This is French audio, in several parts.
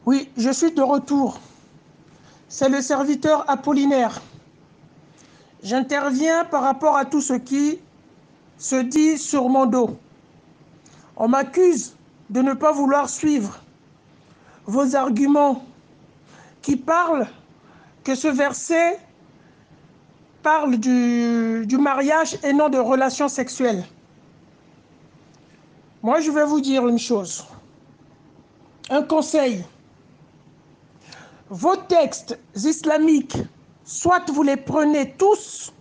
Oui, je suis de retour. C'est le serviteur Apollinaire. J'interviens par rapport à tout ce qui se dit sur mon dos. On m'accuse de ne pas vouloir suivre vos arguments qui parlent que ce verset parle du mariage et non de relations sexuelles. Moi, je vais vous dire une chose. Un conseil. Vos textes islamiques, soit vous les prenez tous,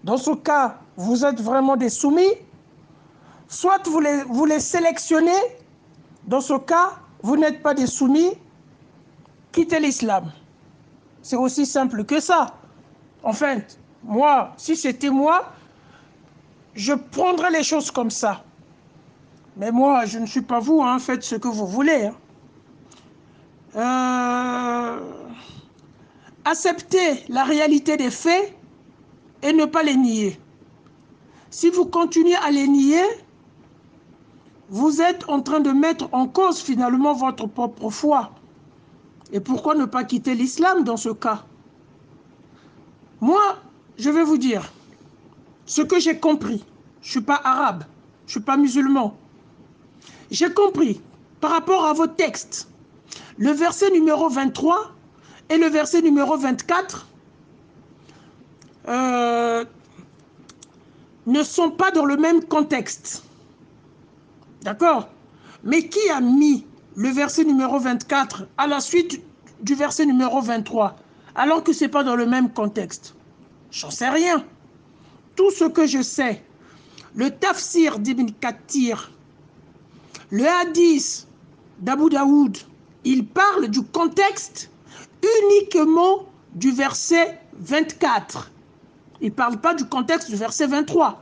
dans ce cas, vous êtes vraiment des soumis, soit vous les sélectionnez, dans ce cas, vous n'êtes pas des soumis, quittez l'islam. C'est aussi simple que ça. Enfin, moi, si c'était moi, je prendrais les choses comme ça. Mais moi, je ne suis pas vous, hein, faites ce que vous voulez. Acceptez la réalité des faits et ne pas les nier. Si vous continuez à les nier, vous êtes en train de mettre en cause finalement votre propre foi. Et pourquoi ne pas quitter l'islam dans ce cas? Moi, je vais vous dire ce que j'ai compris. Je ne suis pas arabe, je ne suis pas musulman. J'ai compris par rapport à vos textes, le verset numéro 23 et le verset numéro 24 ne sont pas dans le même contexte. D'accord? Mais qui a mis le verset numéro 24 à la suite du verset numéro 23 alors que ce n'est pas dans le même contexte? J'en sais rien. Tout ce que je sais, le tafsir d'Ibn Kathir, le hadith d'Abu Daoud, il parle du contexte uniquement du verset 24. Il ne parle pas du contexte du verset 23.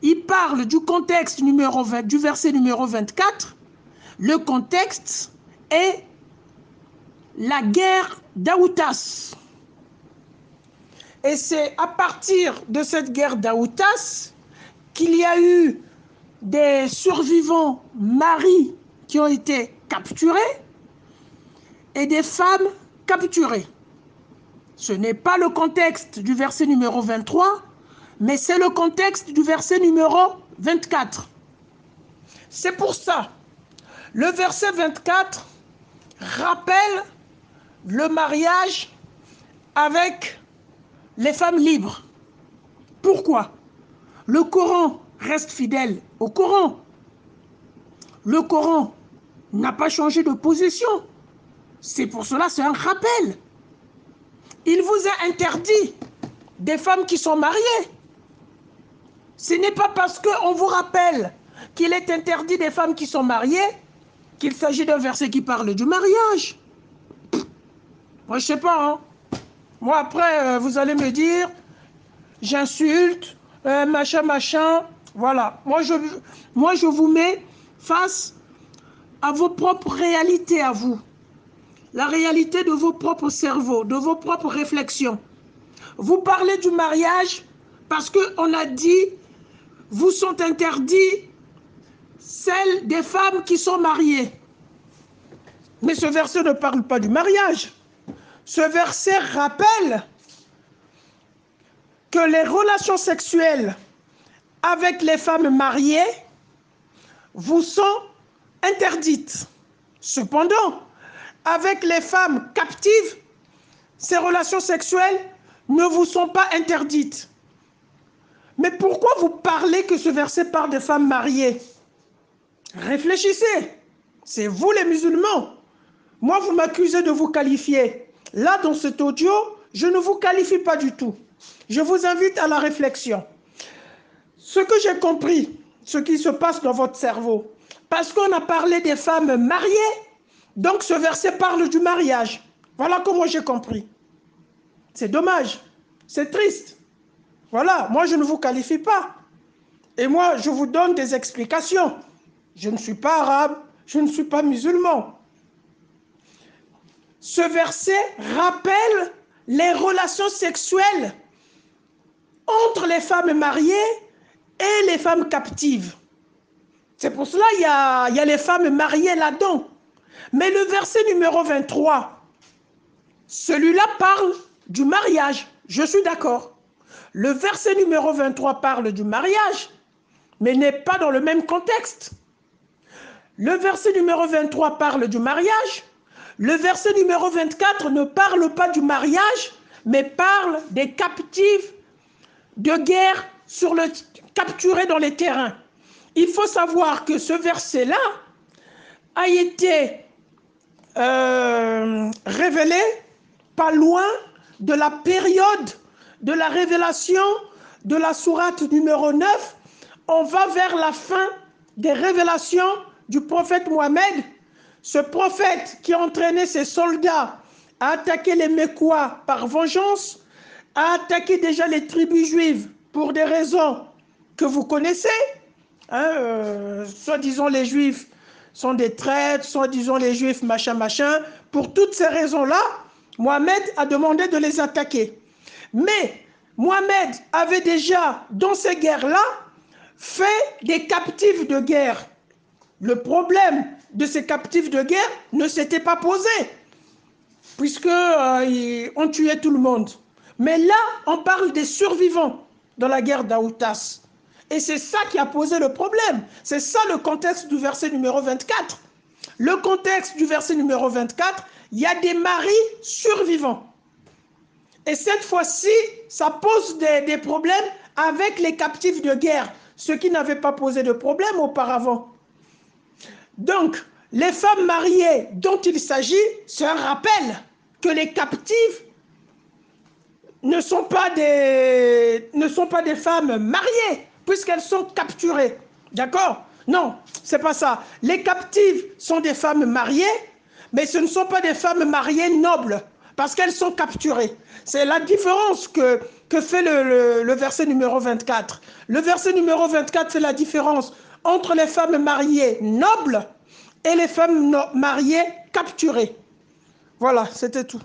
Il parle du contexte du verset numéro 24. Le contexte est la guerre d'Aoutas. Et c'est à partir de cette guerre d'Aoutas qu'il y a eu des survivants maris qui ont été capturés et des femmes capturées. Ce n'est pas le contexte du verset numéro 23, mais c'est le contexte du verset numéro 24. C'est pour ça, le verset 24 rappelle le mariage avec les femmes libres. Pourquoi? Le Coran reste fidèle au Coran. Le Coran n'a pas changé de position. C'est pour cela, c'est un rappel. Il vous a interdit des femmes qui sont mariées. Ce n'est pas parce qu'on vous rappelle qu'il est interdit des femmes qui sont mariées qu'il s'agit d'un verset qui parle du mariage. Moi, je ne sais pas. Hein. Moi, après, vous allez me dire, j'insulte, machin. Voilà. Moi, je vous mets face à vos propres réalités à vous. La réalité de vos propres cerveaux, de vos propres réflexions. Vous parlez du mariage parce qu'on a dit, vous sont interdits celles des femmes qui sont mariées. Mais ce verset ne parle pas du mariage. Ce verset rappelle que les relations sexuelles avec les femmes mariées vous sont interdites. Cependant, avec les femmes captives, ces relations sexuelles ne vous sont pas interdites. Mais pourquoi vous parlez que ce verset parle des femmes mariées? Réfléchissez. C'est vous les musulmans. Moi, vous m'accusez de vous qualifier. Là, dans cet audio, je ne vous qualifie pas du tout. Je vous invite à la réflexion. Ce que j'ai compris, ce qui se passe dans votre cerveau, parce qu'on a parlé des femmes mariées, donc ce verset parle du mariage. Voilà comment j'ai compris. C'est dommage, c'est triste. Voilà, moi je ne vous qualifie pas. Et moi, je vous donne des explications. Je ne suis pas arabe, je ne suis pas musulman. Ce verset rappelle les relations sexuelles entre les femmes mariées et les femmes captives. C'est pour cela qu'il y a les femmes mariées là-dedans. Mais le verset numéro 23, celui-là parle du mariage. Je suis d'accord. Le verset numéro 23 parle du mariage, mais n'est pas dans le même contexte. Le verset numéro 23 parle du mariage. Le verset numéro 24 ne parle pas du mariage, mais parle des captifs de guerre capturés dans les terrains. Il faut savoir que ce verset-là a été révélé pas loin de la période de la révélation de la sourate numéro 9. On va vers la fin des révélations du prophète Mohammed. Ce prophète qui entraînait ses soldats à attaquer les Mécois par vengeance, a attaqué déjà les tribus juives pour des raisons que vous connaissez. Soi-disant les Juifs sont des traîtres, soi-disant les Juifs machin. Pour toutes ces raisons-là, Mohammed a demandé de les attaquer. Mais Mohammed avait déjà, dans ces guerres-là, fait des captifs de guerre. Le problème de ces captifs de guerre ne s'était pas posé, puisqu'on tuait tout le monde. Mais là, on parle des survivants dans la guerre d'Aoutas. Et c'est ça qui a posé le problème. C'est ça le contexte du verset numéro 24. Le contexte du verset numéro 24, il y a des maris survivants. Et cette fois-ci, ça pose des problèmes avec les captifs de guerre, ceux qui n'avaient pas posé de problème auparavant. Donc, les femmes mariées dont il s'agit, c'est un rappel que les captives ne sont pas des femmes mariées, puisqu'elles sont capturées. D'accord? Non, c'est pas ça. Les captives sont des femmes mariées, mais ce ne sont pas des femmes mariées nobles, parce qu'elles sont capturées. C'est la différence que fait le verset numéro 24. Le verset numéro 24 fait la différence entre les femmes mariées nobles et les femmes mariées capturées. Voilà, c'était tout.